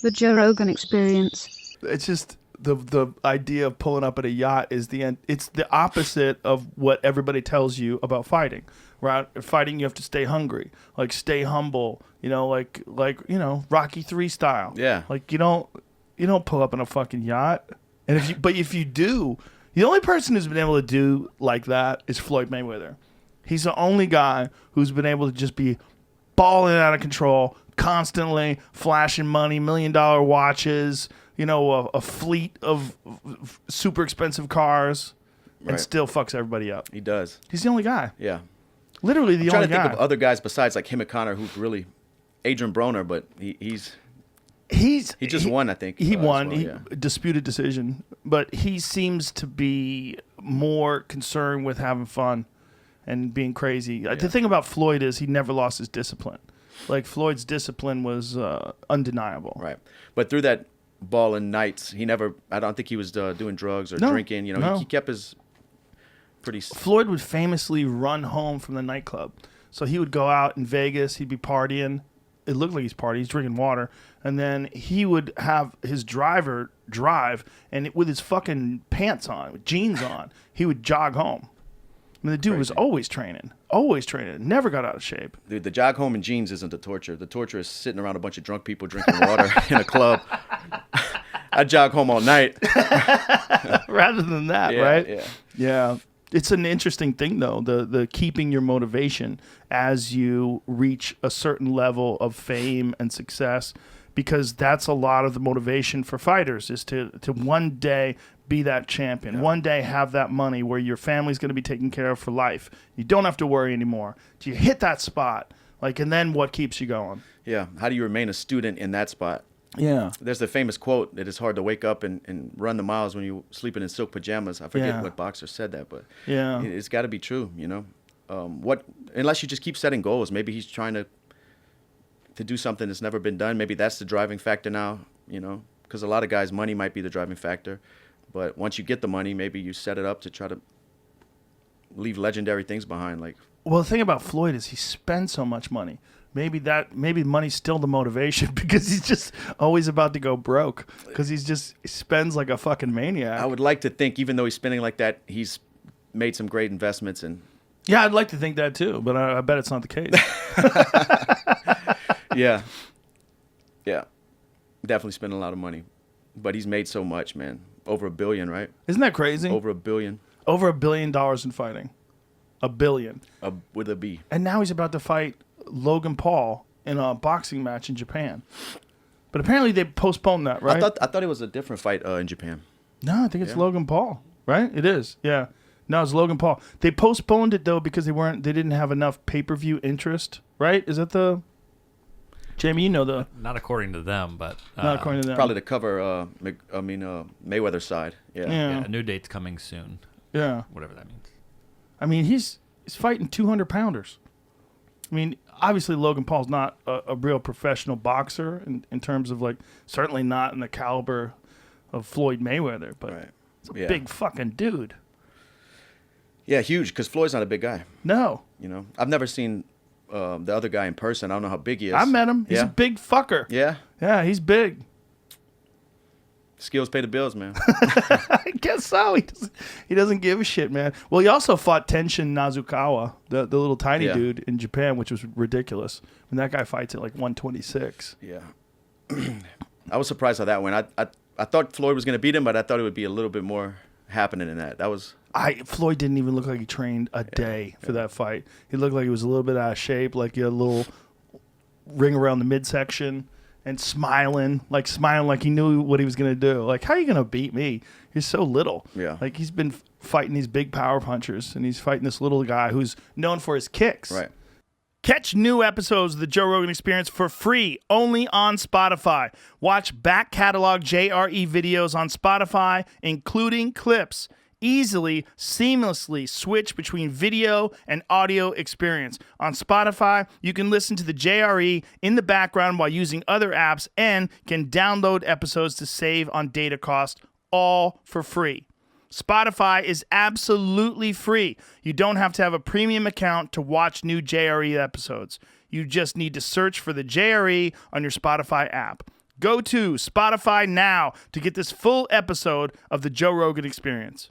The Joe Rogan Experience. It's just the idea of pulling up at a yacht is the end. It's the opposite of what everybody tells you about fighting. Right? Fighting, you have to stay hungry, like stay humble. You know, like Rocky III style. Yeah. Like you don't pull up in a fucking yacht. And if you do, the only person who's been able to do like that is Floyd Mayweather. He's the only guy who's been able to just be balling out of control, constantly flashing money, $1 million watches, a fleet of super expensive cars, and still fucks everybody up. He does. He's the only guy. Yeah. Literally the only guy. I'm trying to think of other guys besides like him and Connor who's really Adrian Broner, but he just won, I think. He won. Well, yeah. Disputed decision, but he seems to be more concerned with having fun and being crazy. Yeah. The thing about Floyd is he never lost his discipline. Like Floyd's discipline was undeniable. Right. But through that balling nights, I don't think he was doing drugs or drinking. He kept his pretty. Floyd would famously run home from the nightclub. So he would go out in Vegas. He'd be partying. It looked like he's partying. He's drinking water. And then he would have his driver drive, and with his fucking pants on, with jeans on, he would jog home. I mean, the dude was always training, never got out of shape. Dude, the jog home in jeans isn't the torture. The torture is sitting around a bunch of drunk people drinking water in a club. I jog home all night. Rather than that, right? Yeah. Yeah. It's an interesting thing, though, the keeping your motivation as you reach a certain level of fame and success, because that's a lot of the motivation for fighters is to one day be that champion, one day have that money where your family's going to be taken care of for life. You don't have to worry anymore. Do you hit that spot? And then what keeps you going? Yeah. How do you remain a student in that spot? Yeah. There's the famous quote that it's hard to wake up and run the miles when you're sleeping in silk pajamas. I forget what boxer said that, but it's got to be true, unless you just keep setting goals. Maybe he's trying to do something that's never been done. Maybe that's the driving factor now, because a lot of guys, money might be the driving factor. But once you get the money, maybe you set it up to try to leave legendary things behind. Well, the thing about Floyd is he spends so much money. Maybe money's still the motivation because he's just always about to go broke because he spends like a fucking maniac. I would like to think, even though he's spending like that, he's made some great investments. Yeah, I'd like to think that too, but I bet it's not the case. Yeah. Definitely spending a lot of money. But he's made so much, man. Over $1 billion, right? Isn't that crazy? Over $1 billion. Over $1 billion in fighting. $1 billion. With a B. And now he's about to fight Logan Paul in a boxing match in Japan. But apparently they postponed that, right? I thought it was a different fight in Japan. No, I think it's Logan Paul, right? It is, yeah. No, it's Logan Paul. They postponed it though because they didn't have enough pay-per-view interest, right? Is that the Jamie? You know the not according to them, but not according to them. Probably to cover. Mayweather's side. Yeah. A new date's coming soon. Yeah, whatever that means. I mean, he's fighting 200-pounders. I mean, obviously Logan Paul's not a real professional boxer in terms of certainly not in the caliber of Floyd Mayweather, but it's a big fucking dude. Yeah, huge, because Floyd's not a big guy. No. I've never seen the other guy in person. I don't know how big he is. I met him. He's a big fucker. Yeah? Yeah, he's big. Skills pay the bills, man. I guess so. He doesn't give a shit, man. Well, he also fought Tenshin Nazukawa, the little tiny dude in Japan, which was ridiculous. And that guy fights at 126. Yeah. I was surprised how that went. I thought Floyd was going to beat him, but I thought it would be a little bit more happening in that. Floyd didn't even look like he trained a day for that fight. He looked like he was a little bit out of shape, like he had a little ring around the midsection. And smiling like he knew what he was going to do. How are you going to beat me? You're so little. Yeah. He's been fighting these big power punchers, and he's fighting this little guy who's known for his kicks. Right. Catch new episodes of The Joe Rogan Experience for free, only on Spotify. Watch back catalog JRE videos on Spotify, including clips. Easily, seamlessly switch between video and audio experience. On Spotify, you can listen to the JRE in the background while using other apps and can download episodes to save on data cost, all for free. Spotify is absolutely free. You don't have to have a premium account to watch new JRE episodes. You just need to search for the JRE on your Spotify app. Go to Spotify now to get this full episode of the Joe Rogan Experience.